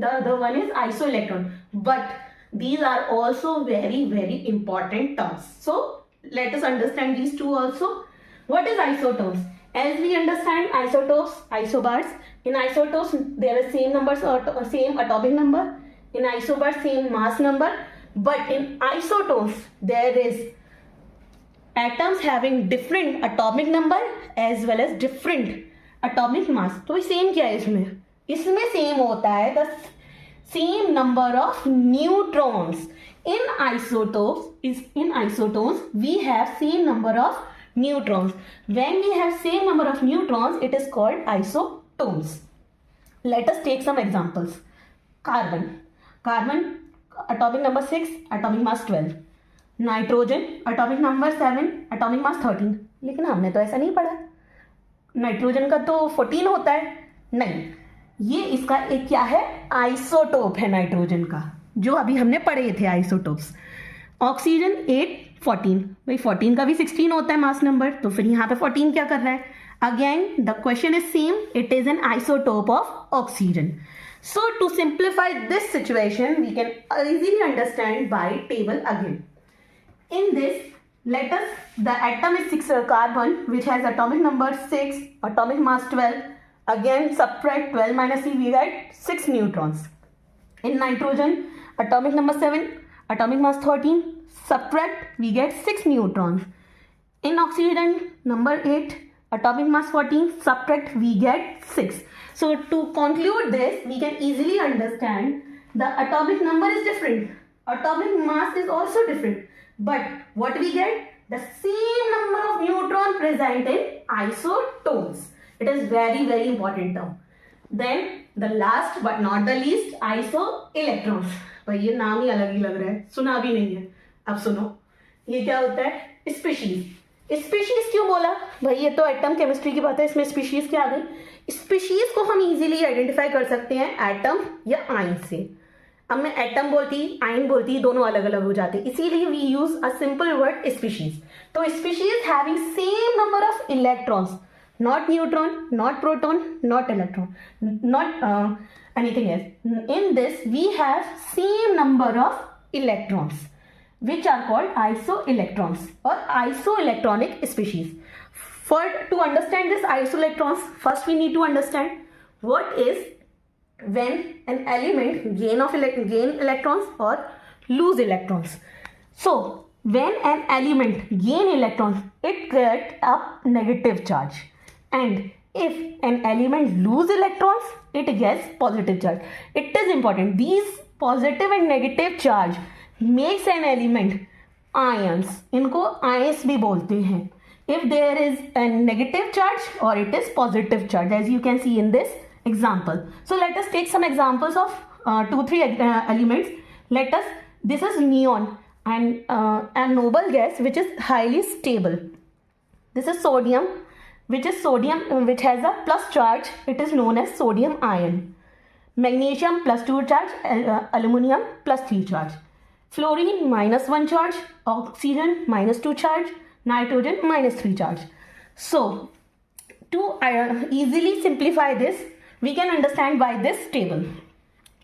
the other one is isoelectron. But these are also very, very important terms. So let us understand these two also. What is isotopes? As we understand isotopes, isobars. In isotopes, there are same numbers or same atomic number. In isobars, same mass number. But in isotopes, there is atoms having different atomic number as well as different atomic mass. तो same क्या है इसमें? इसमें same होता है the same number of neutrons. In isotopes we have same number of neutrons. When we have same number of neutrons, it is called isotopes. Let us take some examples. Carbon atomic number 6, atomic mass 12. Nitrogen atomic number 7, atomic mass 13. लेकिन हमने तो ऐसा नहीं पढ़ा, nitrogen का तो 14 होता है. नहीं, ये इसका एक क्या है, आइसोटोप है नाइट्रोजन का, जो अभी हमने पढ़े थे आइसोटोप्स. ऑक्सीजन 8, 14. भाई 14 का भी 16 होता है मास नंबर, तो फिर यहाँ पे 14 क्या कर रहा है? Again the question is same, it is an isotope of oxygen. So to simplify this situation, we can easily understand by table again. In this, let us, the atom is 6 carbon, which has atomic number 6, atomic mass 12. Again, subtract 12 minus 3, we get 6 neutrons. In nitrogen, atomic number 7, atomic mass 13. Subtract, we get 6 neutrons. In oxygen, number 8, atomic mass 14. Subtract, we get 6. So to conclude this, we can easily understand the atomic number is different. Atomic mass is also different. But what we get? The same number of neutron present in isotopes. It is very, very important term. Then the last but not the least, isoelectrons. भाई ये नाम ही अलग ही लग रहा है, सुना भी नहीं है. अब सुनो, ये क्या होता है? स्पीशीज. स्पीशीज क्यों बोला? भाई ये तो एटम केमिस्ट्री की बात है, इसमें स्पीशीज क्या आ गई? स्पीशीज को हम इजीली आइडेंटिफाई कर सकते हैं एटम या आयन से. अब मैं एटम बोलती, आयन बोलती, दोनों अलग अलग हो जाते, इसीलिए we use a simple word species. तो species having same number of electrons, not neutron, not proton, not electron, not anything else. In this, we have same number of electrons, which are called isoelectrons or isoelectronic species. To understand this isoelectrons, first we need to understand what is when an element gain electrons or lose electrons. So, when an element gain electrons, it gets a negative charge. And if an element lose electrons, it gets positive charge. It is important. These positive and negative charge makes an element ions. इनको ions भी बोलते हैं. If there is a negative charge or it is positive charge, as you can see in this example. So let us take some examples of 2-3 elements. This is neon and a noble gas which is highly stable. This is sodium, which has a plus charge. It is known as sodium ion. Magnesium plus 2 charge, aluminum plus 3 charge. Fluorine minus 1 charge, oxygen minus 2 charge, nitrogen minus 3 charge. So to easily simplify this, we can understand by this table.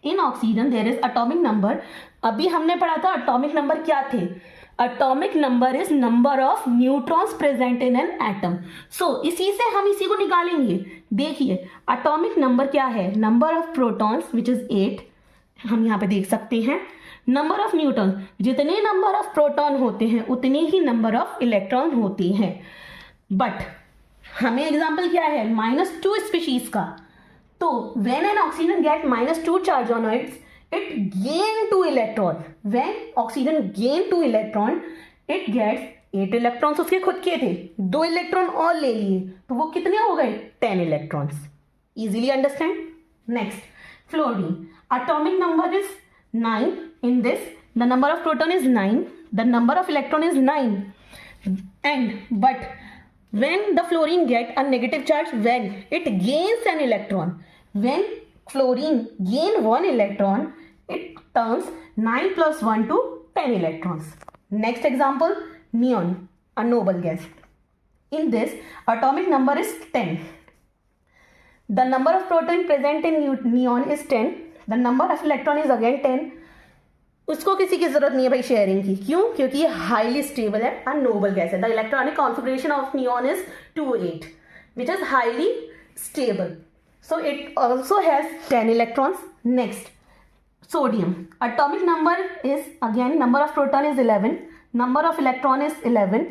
In oxygen there is atomic number. अभी हमने पढ़ा था atomic number क्या थे? Atomic number is number of neutrons present in an atom. So इसी से हम इसी को निकालेंगे. देखिए atomic number क्या है? Number of protons which is 8. हम यहाँ पे देख सकते हैं. Number of neutrons, जितने number of proton होते हैं उतने ही number of electron होते हैं. But हमें example क्या है? -2 species का. तो when an oxygen get -2 charge on it gain 2 electron. When oxygen gain 2 electron, it gets 8 electrons. उसके खुद के थे, 2 इलेक्ट्रॉन और ले लिए, तो वो कितने हो गए? 10 electrons. Easily understand? Next, fluorine. Atomic number is 9. In this, the number of proton is 9. The number of electron is 9. But when the fluorine get a negative charge, when it gains an electron, when fluorine gain 1 electron, it turns 9 plus 1 to 10 electrons. Next example, neon, a noble gas. In this, atomic number is 10. The number of proton present in neon is 10. The number of electron is again 10. उसको किसी की जरूरत नहीं है भाई sharing की. क्यों? क्योंकि ये हाईली स्टेबल है, अननोबल गैस है. The electronic configuration of neon is 2 8, which is highly stable. So it also has 10 electrons. Next, sodium. Atomic number is again number of proton is 11. Number of electron is 11.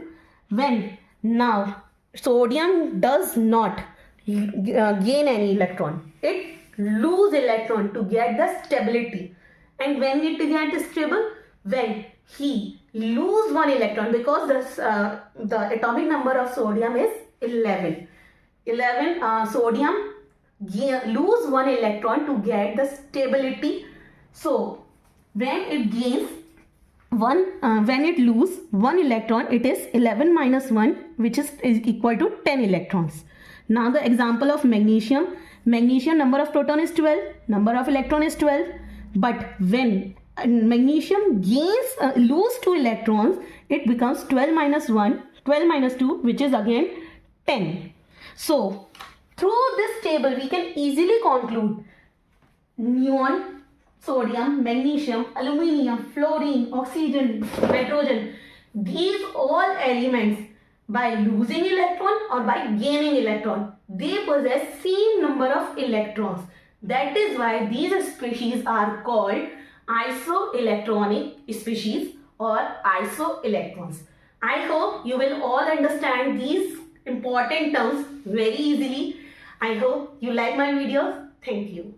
When now sodium does not gain any electron. It lose electron to get the stability. And when it gets stable, when he lose one electron, because the atomic number of sodium is 11. Sodium lose one electron to get the stability. So when it gains when it lose one electron, it is 11 minus 1, which is equal to 10 electrons. Now the example of magnesium. Magnesium number of proton is 12, number of electron is 12. But when magnesium gains lose 2 electrons, it becomes 12 minus 1, 12 minus 2, which is again 10. So through this table we can easily conclude neon, sodium, magnesium, aluminium, fluorine, oxygen, nitrogen, these all elements, by losing electron or by gaining electron, they possess same number of electrons. That is why these species are called isoelectronic species or isoelectrons. I hope you will all understand these important terms very easily. I hope you like my videos. Thank you.